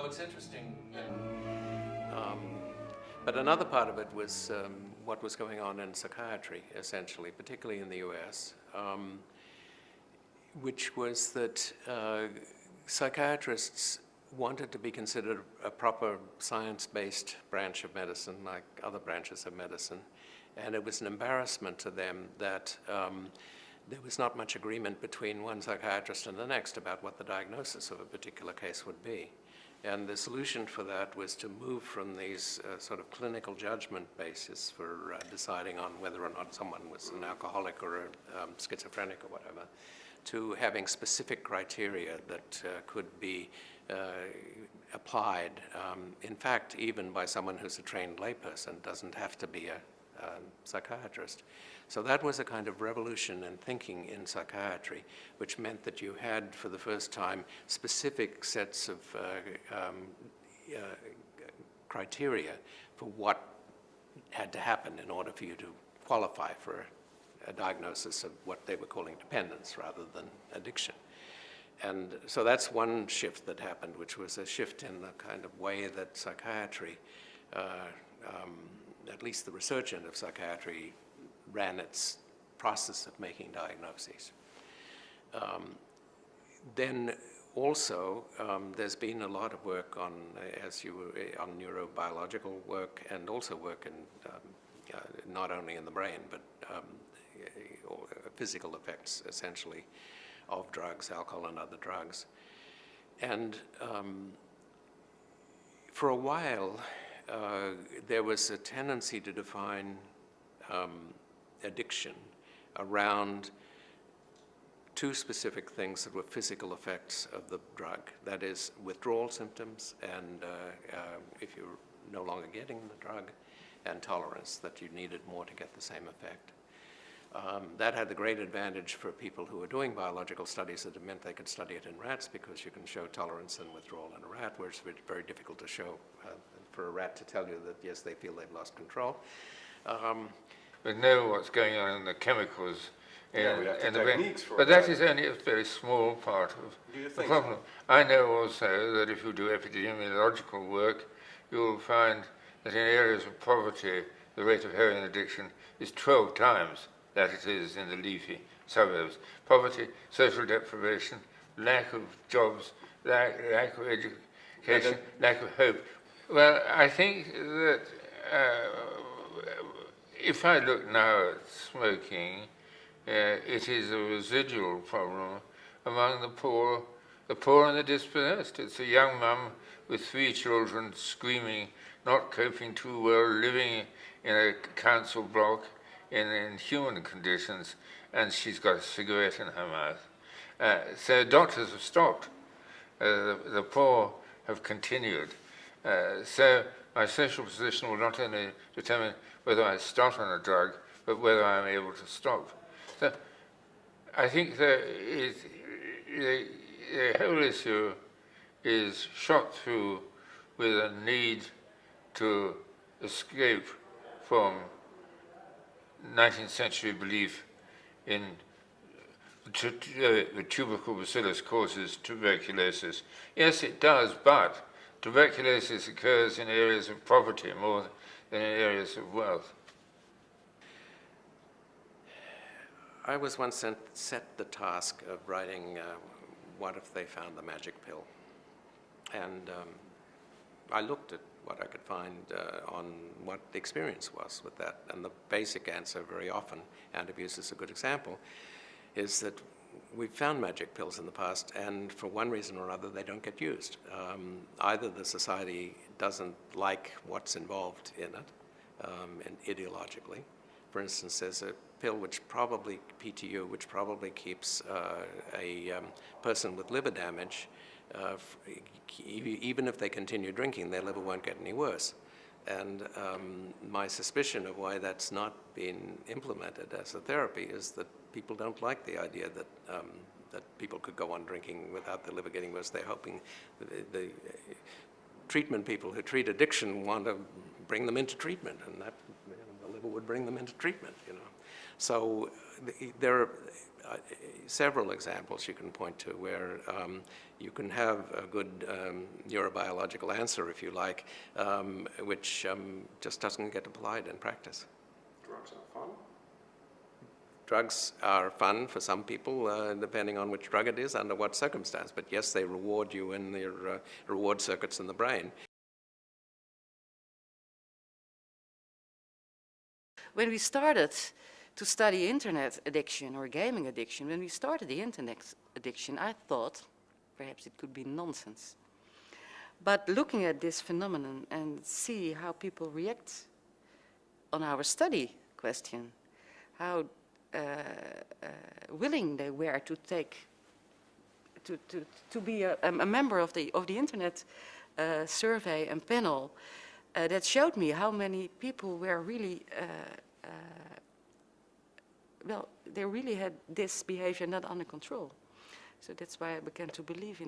it's interesting. But another part of it was what was going on in psychiatry, essentially, particularly in the US, which was that psychiatrists wanted to be considered a proper science-based branch of medicine, like other branches of medicine. And it was an embarrassment to them that there was not much agreement between one psychiatrist and the next about what the diagnosis of a particular case would be. And the solution for that was to move from these sort of clinical judgment basis for deciding on whether or not someone was an alcoholic or a schizophrenic or whatever, to having specific criteria that could be applied, in fact, even by someone who's a trained layperson, doesn't have to be a psychiatrist. So that was a kind of revolution in thinking in psychiatry, which meant that you had, for the first time, specific sets of criteria for what had to happen in order for you to qualify for a diagnosis of what they were calling dependence rather than addiction. And so that's one shift that happened, which was a shift in the kind of way that psychiatry, at least the research end of psychiatry, ran its process of making diagnoses. Then also, there's been a lot of work on, on neurobiological work, and also work in not only in the brain, but physical effects, essentially, of drugs, alcohol and other drugs. And for a while, there was a tendency to define addiction around two specific things that were physical effects of the drug. That is, withdrawal symptoms, and if you're no longer getting the drug, and tolerance, that you needed more to get the same effect. That had the great advantage for people who were doing biological studies, that it meant they could study it in rats, because you can show tolerance and withdrawal in a rat, where it's very difficult to show for a rat to tell you that, yes, they feel they've lost control. We know what's going on in the chemicals in the brain, but that that is only a very small part of the problem. So? I know also that if you do epidemiological work, you will find that in areas of poverty, the rate of heroin addiction is 12 times that it is in the leafy suburbs. Poverty, social deprivation, lack of jobs, lack of education, lack of hope. Well, I think that if I look now at smoking, it is a residual problem among the poor and the dispossessed. It's a young mum with 3 children screaming, not coping too well, living in a council block in inhuman conditions, and she's got a cigarette in her mouth. So doctors have stopped. The poor have continued. So my social position will not only determine whether I start on a drug, but whether I'm able to stop. So I think that the whole issue is shot through with a need to escape from 19th century belief in the tubercle bacillus causes tuberculosis. Yes, it does, but tuberculosis occurs in areas of poverty more than in areas of wealth. I was once set the task of writing What If They Found the Magic Pill? And I looked at what I could find on what the experience was with that. And the basic answer very often, and abuse is a good example, is that we've found magic pills in the past, and for one reason or another, they don't get used. Either the society doesn't like what's involved in it, and ideologically. For instance, there's a pill which probably, PTU, which probably keeps a person with liver damage, even if they continue drinking, their liver won't get any worse. And my suspicion of why that's not been implemented as a therapy is that people don't like the idea that that people could go on drinking without their liver getting worse. They're hoping the treatment people who treat addiction want to bring them into treatment, and that the liver would bring them into treatment, you know. So there are several examples you can point to where you can have a good neurobiological answer, if you like, which just doesn't get applied in practice. Drugs are fun. Drugs are fun for some people, depending on which drug it is, under what circumstance. But yes, they reward you in the reward circuits in the brain. When we started to study internet addiction or gaming addiction, when we started the internet addiction, I thought perhaps it could be nonsense. But looking at this phenomenon and see how people react on our study question, how willing they were to be a member of the internet survey and panel, that showed me how many people were really well, they really had this behavior not under control. So that's why I began to believe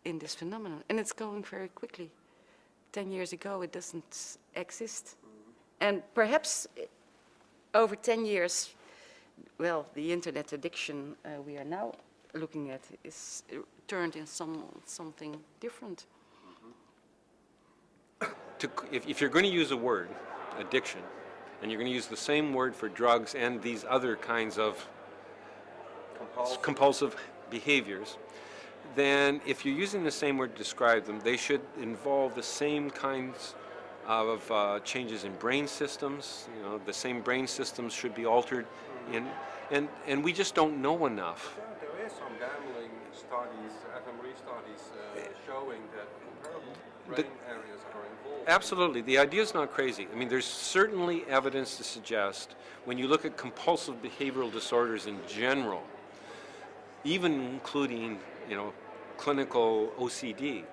in this phenomenon. And it's going very quickly. 10 years ago, it doesn't exist. And perhaps over 10 years, well, the internet addiction we are now looking at is turned in something different. If you're going to use a word, addiction, and you're going to use the same word for drugs and these other kinds of compulsive behaviors, then if you're using the same word to describe them, they should involve the same kinds of changes in brain systems. You know, the same brain systems should be altered, and we just don't know enough. Yeah, there is some gambling studies, fMRI studies, showing that comparable brain areas are involved. Absolutely. The idea is not crazy. I mean, there's certainly evidence to suggest when you look at compulsive behavioral disorders in general, even including, you know, clinical OCD,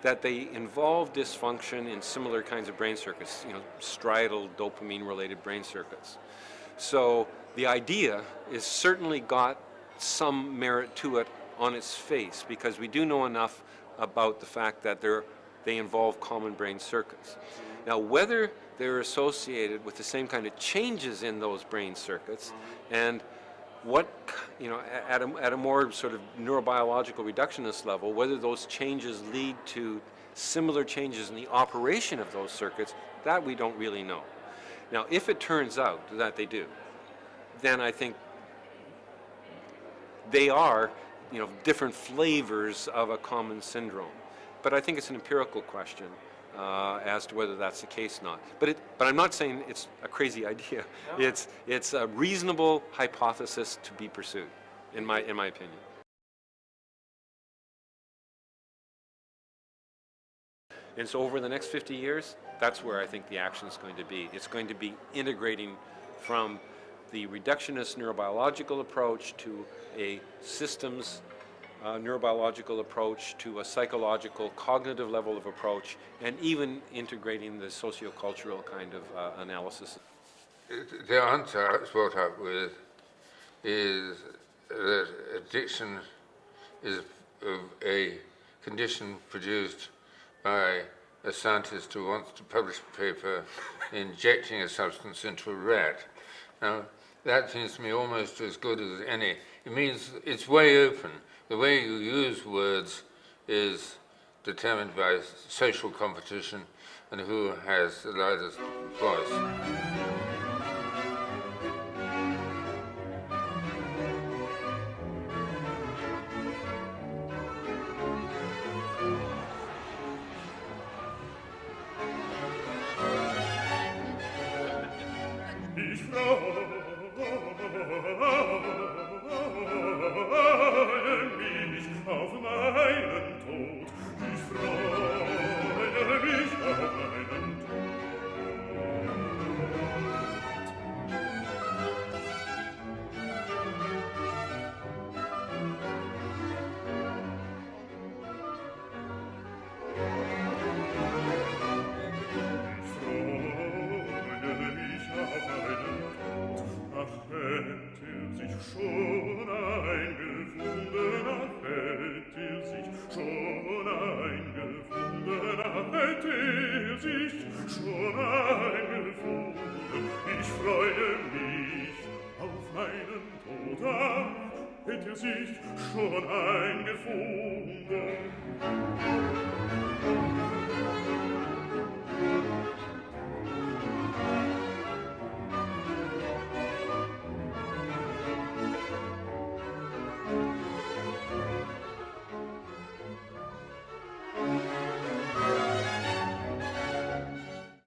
that they involve dysfunction in similar kinds of brain circuits, you know, striatal dopamine-related brain circuits. So the idea is certainly got some merit to it on its face, because we do know enough about the fact that they involve common brain circuits. Now, whether they're associated with the same kind of changes in those brain circuits, and what, you know, at a more sort of neurobiological reductionist level, whether those changes lead to similar changes in the operation of those circuits, that we don't really know. Now, if it turns out that they do, then I think they are, you know, different flavors of a common syndrome. But I think it's an empirical question as to whether that's the case or not. But I'm not saying it's a crazy idea. No. It's a reasonable hypothesis to be pursued, in my opinion. And so over the next 50 years, that's where I think the action is going to be. It's going to be integrating from the reductionist neurobiological approach to a systems neurobiological approach to a psychological, cognitive level of approach, and even integrating the sociocultural kind of analysis. The answer I was brought up with is that addiction is a condition produced by a scientist who wants to publish a paper injecting a substance into a rat. Now, that seems to me almost as good as any. It means it's way open. The way you use words is determined by social competition and who has the loudest voice. Ich freue mich auf meinen dann hätte sich schon eingefunden.